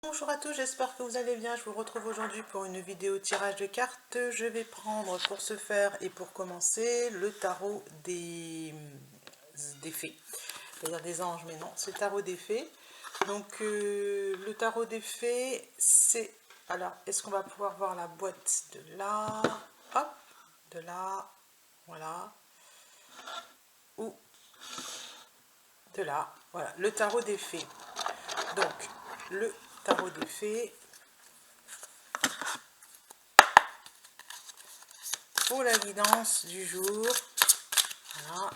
Bonjour à tous, j'espère que vous allez bien. Je vous retrouve aujourd'hui pour une vidéo tirage de cartes. Je vais prendre pour ce faire et pour commencer le tarot des fées. C'est-à-dire des anges, mais non, c'est le tarot des fées. Donc le tarot des fées, c'est... Alors, est-ce qu'on va pouvoir voir la boîte de là? Hop, de là, voilà. Ou de là, voilà, le tarot des fées. Donc, le tarot des fées, pour la guidance du jour, voilà.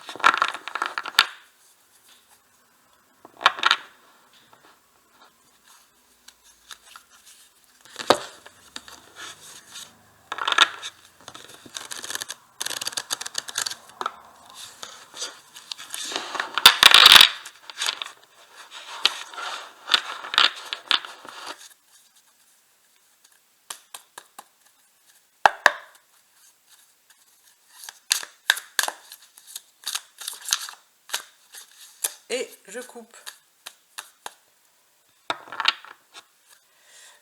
Et je coupe.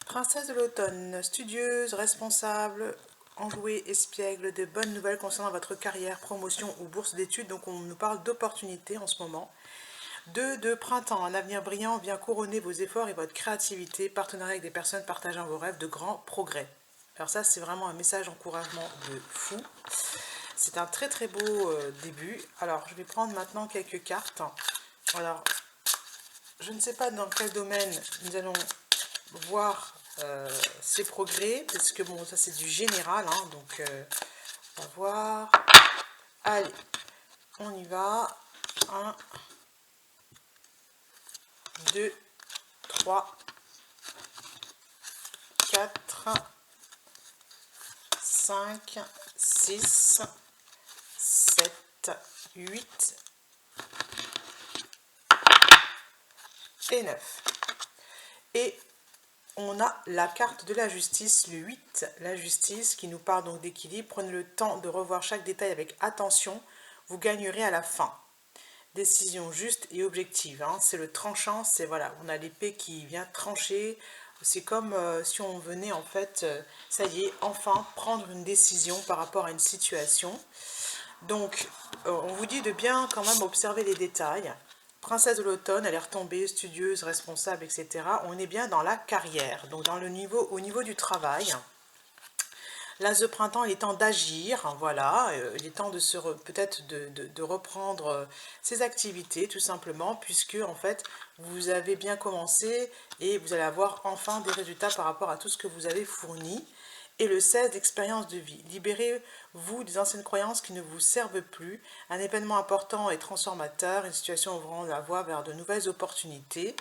Princesse de l'automne, studieuse, responsable, enjouée, espiègle, de bonnes nouvelles concernant votre carrière, promotion ou bourse d'études. Donc on nous parle d'opportunités en ce moment. 2 de printemps, un avenir brillant vient couronner vos efforts et votre créativité, partenariat avec des personnes partageant vos rêves, de grands progrès. Alors ça, c'est vraiment un message d'encouragement de fou. C'est un très très beau début. Alors, je vais prendre maintenant quelques cartes. Alors, je ne sais pas dans quel domaine nous allons voir ces progrès, parce que bon, ça c'est du général, hein, donc on va voir. Allez, on y va. 1, 2, 3, 4, 5, 6, 7, 8 et 9. Et on a la carte de la justice, le 8, la justice, qui nous parle donc d'équilibre. Prenez le temps de revoir chaque détail avec attention, vous gagnerez à la fin. Décision juste et objective, hein. C'est le tranchant, c'est voilà, on a l'épée qui vient trancher. C'est comme si on venait en fait, ça y est, enfin prendre une décision par rapport à une situation. Donc, on vous dit de bien quand même observer les détails. Princesse de l'automne, elle est retombée, studieuse, responsable, etc. On est bien dans la carrière, donc dans le niveau, au niveau du travail. L'as de printemps, il est temps d'agir, voilà, il est temps de se peut-être de reprendre ses activités, tout simplement, puisque en fait, vous avez bien commencé et vous allez avoir enfin des résultats par rapport à tout ce que vous avez fourni. Et le 16 d'expérience de vie. Libérez-vous des anciennes croyances qui ne vous servent plus. Un événement important et transformateur, une situation ouvrant la voie vers de nouvelles opportunités.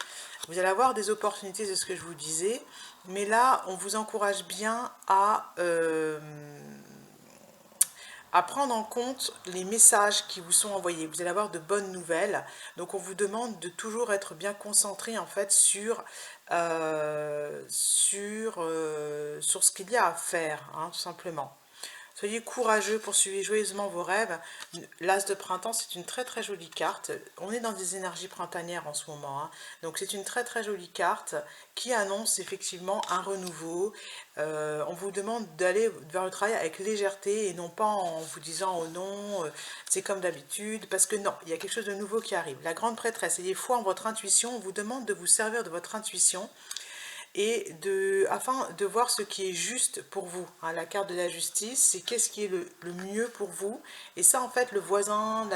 Vous allez avoir des opportunités, c'est ce que je vous disais. Mais là, on vous encourage bien à prendre en compte les messages qui vous sont envoyés. Vous allez avoir de bonnes nouvelles. Donc on vous demande de toujours être bien concentré en fait sur ce qu'il y a à faire, hein, tout simplement. Soyez courageux, poursuivez joyeusement vos rêves. L'As de printemps, c'est une très très jolie carte. On est dans des énergies printanières en ce moment, hein. Donc c'est une très très jolie carte qui annonce effectivement un renouveau. On vous demande d'aller vers le travail avec légèreté et non pas en vous disant oh non, c'est comme d'habitude, parce que non, il y a quelque chose de nouveau qui arrive. La grande prêtresse, ayez foi en votre intuition, on vous demande de vous servir de votre intuition et afin de voir ce qui est juste pour vous, hein. La carte de la justice, c'est qu'est-ce qui est le mieux pour vous, et ça en fait le voisin,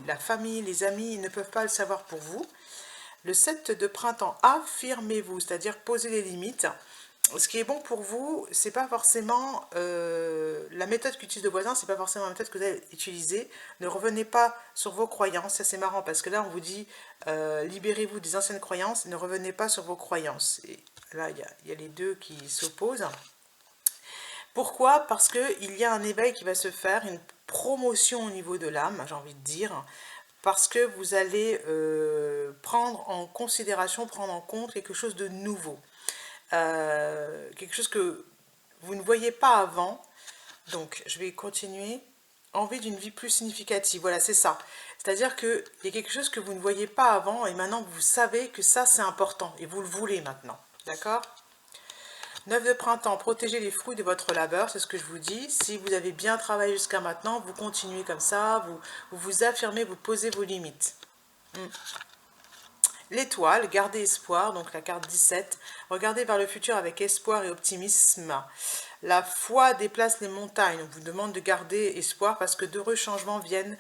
la famille, les amis, ils ne peuvent pas le savoir pour vous. Le 7 de printemps, affirmez-vous, c'est-à-dire posez les limites. Ce qui est bon pour vous, c'est pas forcément la méthode qu'utilise le voisin, c'est pas forcément la méthode que vous allez utiliser. Ne revenez pas sur vos croyances. Ça c'est marrant parce que là on vous dit libérez-vous des anciennes croyances, ne revenez pas sur vos croyances. Et là il y a les deux qui s'opposent. Pourquoi? Parce qu'il y a un éveil qui va se faire, une promotion au niveau de l'âme, j'ai envie de dire, parce que vous allez prendre en considération, prendre en compte quelque chose de nouveau. Quelque chose que vous ne voyez pas avant. Donc je vais continuer. envie d'une vie plus significative. Voilà, c'est ça. C'est-à-dire qu'il y a quelque chose que vous ne voyez pas avant et maintenant vous savez que ça c'est important et vous le voulez maintenant. D'accord? 9 de printemps, protégez les fruits de votre labeur, c'est ce que je vous dis. Si vous avez bien travaillé jusqu'à maintenant, vous continuez comme ça, vous affirmez, vous posez vos limites. L'étoile, gardez espoir, donc la carte 17. Regardez vers le futur avec espoir et optimisme. La foi déplace les montagnes. On vous demande de garder espoir parce que d'heureux changements viennent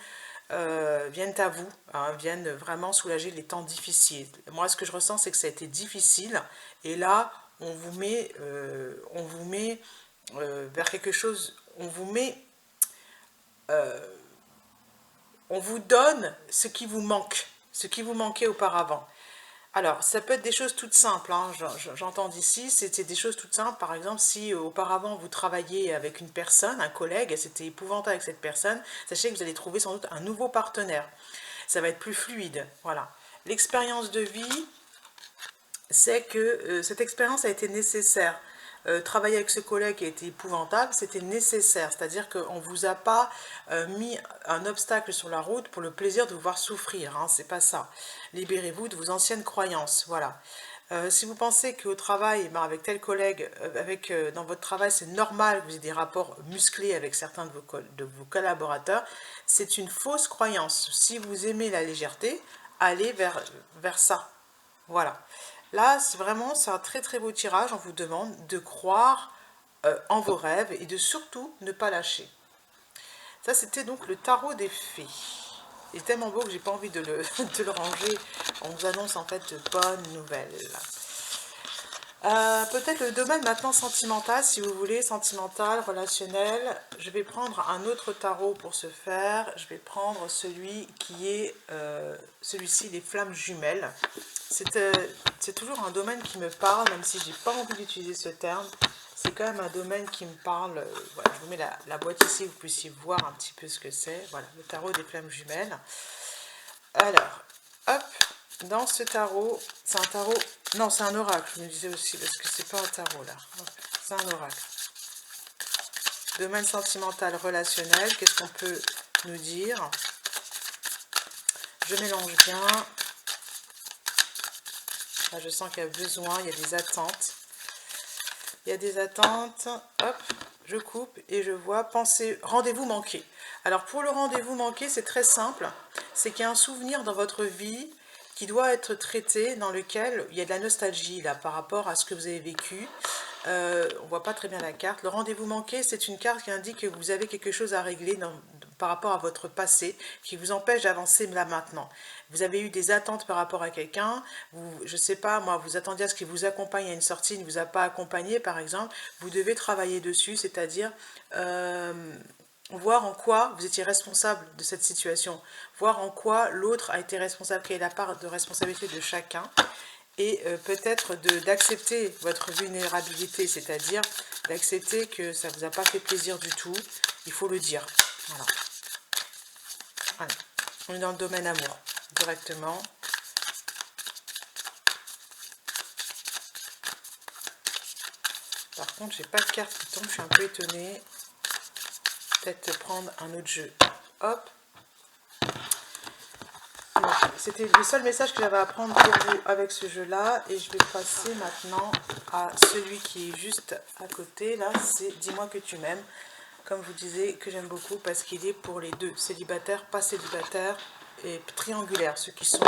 à vous, hein, viennent vraiment soulager les temps difficiles. Moi, ce que je ressens, c'est que ça a été difficile. Et là, on vous met vers quelque chose, on vous donne ce qui vous manque, ce qui vous manquait auparavant. Alors, ça peut être des choses toutes simples, hein, j'entends d'ici, c'était des choses toutes simples. Par exemple, si auparavant vous travailliez avec une personne, un collègue, et c'était épouvantable avec cette personne, sachez que vous allez trouver sans doute un nouveau partenaire. Ça va être plus fluide, voilà. L'expérience de vie, c'est que cette expérience a été nécessaire. Travailler avec ce collègue qui a été épouvantable, c'était nécessaire. C'est-à-dire qu'on ne vous a pas mis un obstacle sur la route pour le plaisir de vous voir souffrir. Hein, c'est pas ça. Libérez-vous de vos anciennes croyances. Voilà. Si vous pensez qu'au travail, avec tel collègue, dans votre travail, c'est normal que vous ayez des rapports musclés avec certains de vos collaborateurs, c'est une fausse croyance. Si vous aimez la légèreté, allez vers ça. Voilà. Là, c'est un très très beau tirage. On vous demande de croire en vos rêves et de surtout ne pas lâcher. Ça, c'était donc le tarot des fées. Il est tellement beau que j'ai pas envie de le, de le ranger. On vous annonce en fait de bonnes nouvelles. Peut-être le domaine maintenant sentimental, si vous voulez, sentimental, relationnel. Je vais prendre un autre tarot pour ce faire. Je vais prendre celui qui est celui-ci, les flammes jumelles. C'est toujours un domaine qui me parle, même si j'ai pas envie d'utiliser ce terme. C'est quand même un domaine qui me parle. Voilà, je vous mets la boîte ici, vous puissiez voir un petit peu ce que c'est. Voilà, le tarot des flammes jumelles. Alors, hop, dans ce tarot, c'est un tarot, non c'est un oracle, je me disais aussi, parce que c'est pas un tarot là, c'est un oracle. Domaine sentimental, relationnel, qu'est-ce qu'on peut nous dire? Je mélange bien. Là, je sens qu'il y a besoin, il y a des attentes. Il y a des attentes, hop, je coupe et je vois, pensez, rendez-vous manqué. Alors pour le rendez-vous manqué, c'est très simple, c'est qu'il y a un souvenir dans votre vie qui doit être traité, dans lequel il y a de la nostalgie là par rapport à ce que vous avez vécu. On ne voit pas très bien la carte. Le rendez-vous manqué, c'est une carte qui indique que vous avez quelque chose à régler par rapport à votre passé, qui vous empêche d'avancer là maintenant. Vous avez eu des attentes par rapport à quelqu'un, je ne sais pas, moi, vous attendiez à ce qu'il vous accompagne à une sortie, il ne vous a pas accompagné par exemple, vous devez travailler dessus, c'est-à-dire voir en quoi vous étiez responsable de cette situation, voir en quoi l'autre a été responsable, quelle est la part de responsabilité de chacun, et peut-être d'accepter votre vulnérabilité, c'est-à-dire d'accepter que ça ne vous a pas fait plaisir du tout, il faut le dire. Voilà. Voilà. On est dans le domaine amour, directement. Par contre, j'ai pas de carte qui tombe, je suis un peu étonnée. Peut-être prendre un autre jeu. Hop. C'était le seul message que j'avais à prendre pour vous avec ce jeu-là. Et je vais passer maintenant à celui qui est juste à côté. Là, c'est Dis-moi que tu m'aimes. Comme je vous disais, que j'aime beaucoup parce qu'il est pour les deux. Célibataires, pas célibataires et triangulaires. Ceux qui sont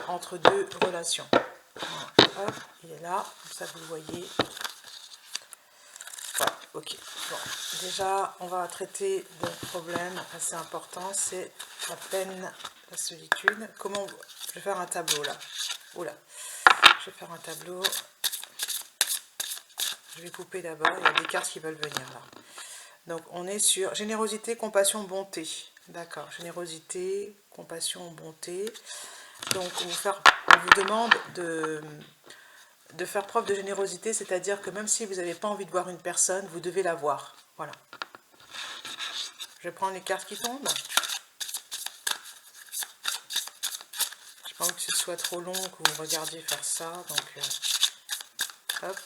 entre deux relations. Voilà. Hop, il est là. Comme ça, vous le voyez. Voilà, ok. Bon, déjà, on va traiter d'un problème assez important. C'est la peine, la solitude. Comment... Je vais faire un tableau là. Oula. Je vais faire un tableau. Je vais couper d'abord. Il y a des cartes qui veulent venir là. Donc, on est sur générosité, compassion, bonté. D'accord. Générosité, compassion, bonté. Donc, on vous demande de faire preuve de générosité, c'est-à-dire que même si vous n'avez pas envie de voir une personne, vous devez la voir. Voilà. Je vais prendre les cartes qui tombent. Je n'ai pas envie que ce soit trop long, que vous regardiez faire ça. Donc, hop.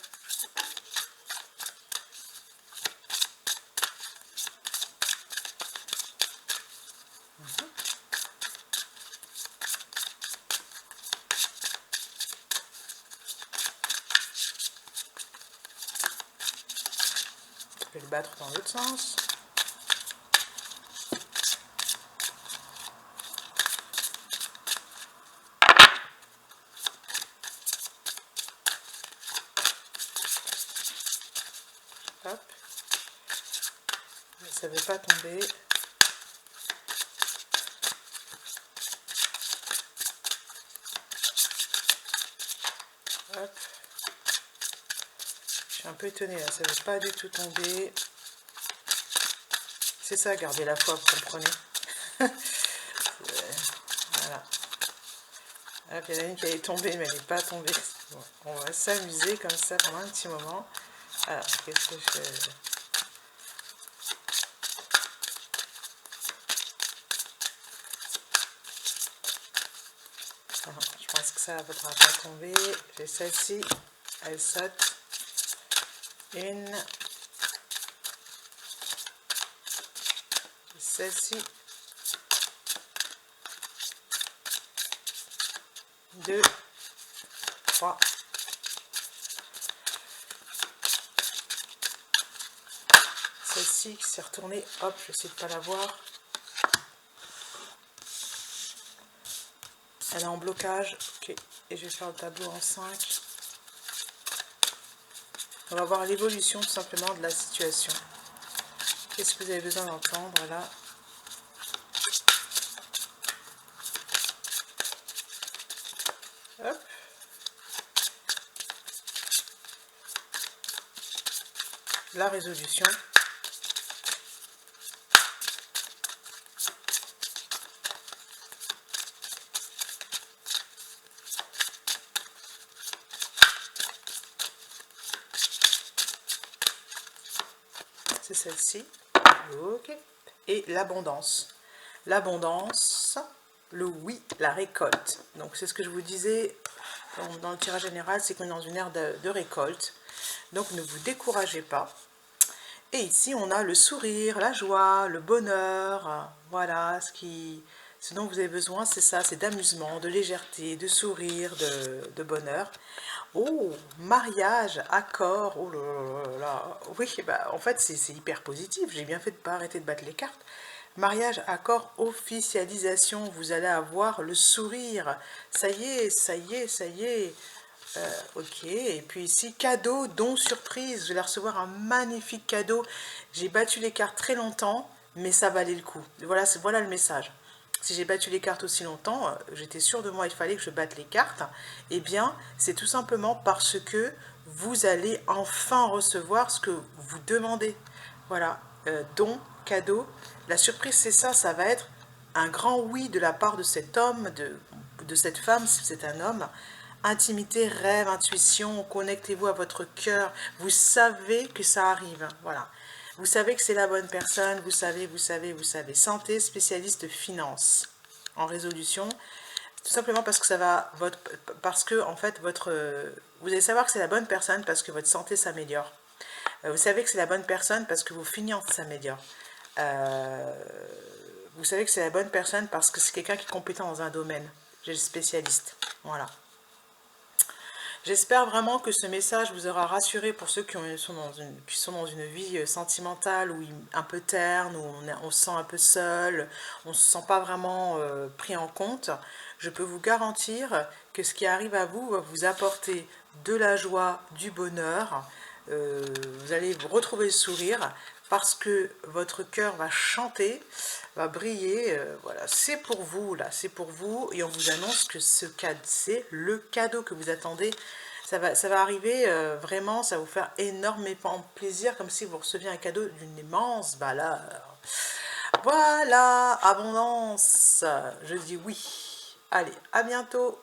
vais le battre dans l'autre sens. Hop. Ça ne veut pas tomber. Hop. Je suis un peu étonnée là, ça ne veut pas du tout tomber. C'est ça, garder la foi, vous comprenez. Voilà. Hop, il y en a une qui est tombée, mais elle n'est pas tombée. Bon, on va s'amuser comme ça pendant un petit moment. Alors, qu'est-ce que je fais? Je pense que ça ne voudra pas tomber. J'ai celle-ci, elle saute. Une. Celle-ci. 2, 3. Celle-ci qui s'est retournée. Hop, je essaie de ne pas la voir. Elle est en blocage. Ok. Et je vais faire le tableau en 5. On va voir l'évolution tout simplement de la situation. Qu'est-ce que vous avez besoin d'entendre là? Hop. La résolution. C'est celle-ci. Ok. Et l'abondance. L'abondance, le oui, la récolte. Donc c'est ce que je vous disais dans le tirage général, c'est qu'on est dans une ère de récolte. Donc ne vous découragez pas. Et ici on a le sourire, la joie, le bonheur. Voilà, ce dont vous avez besoin, c'est ça, c'est d'amusement, de légèreté, de sourire, de bonheur. Oh, mariage, accord, oh là là là. Oui, bah, en fait c'est hyper positif, j'ai bien fait de ne pas arrêter de battre les cartes. Mariage, accord, officialisation, vous allez avoir le sourire. Ça y est, ça y est, ça y est. Ok, et puis ici, cadeau, don, surprise. Je vais recevoir un magnifique cadeau. J'ai battu les cartes très longtemps, mais ça valait le coup. Voilà le message. Si j'ai battu les cartes aussi longtemps, j'étais sûre de moi, il fallait que je batte les cartes. Eh bien, c'est tout simplement parce que vous allez enfin recevoir ce que vous demandez. Voilà, don, cadeau. La surprise, c'est ça, ça va être un grand oui de la part de cet homme, de cette femme, si c'est un homme. Intimité, rêve, intuition, connectez-vous à votre cœur. Vous savez que ça arrive, voilà. Vous savez que c'est la bonne personne, vous savez, vous savez, vous savez. Santé, spécialiste finance en résolution. Tout simplement parce que ça va, parce que en fait, vous allez savoir que c'est la bonne personne parce que votre santé s'améliore. Vous savez que c'est la bonne personne parce que vos finances s'améliorent. Vous savez que c'est la bonne personne parce que c'est quelqu'un qui est compétent dans un domaine. J'ai le spécialiste. Voilà. J'espère vraiment que ce message vous aura rassuré pour ceux qui sont dans une vie sentimentale ou un peu terne, où on se sent un peu seul, on ne se sent pas vraiment pris en compte. Je peux vous garantir que ce qui arrive à vous va vous apporter de la joie, du bonheur. Vous allez retrouver le sourire parce que votre cœur va chanter, va briller. Voilà, c'est pour vous, là, c'est pour vous. Et on vous annonce que c'est le cadeau que vous attendez. Ça va arriver, vraiment, ça va vous faire énormément plaisir, comme si vous receviez un cadeau d'une immense valeur. Voilà, abondance, je dis oui. Allez, à bientôt.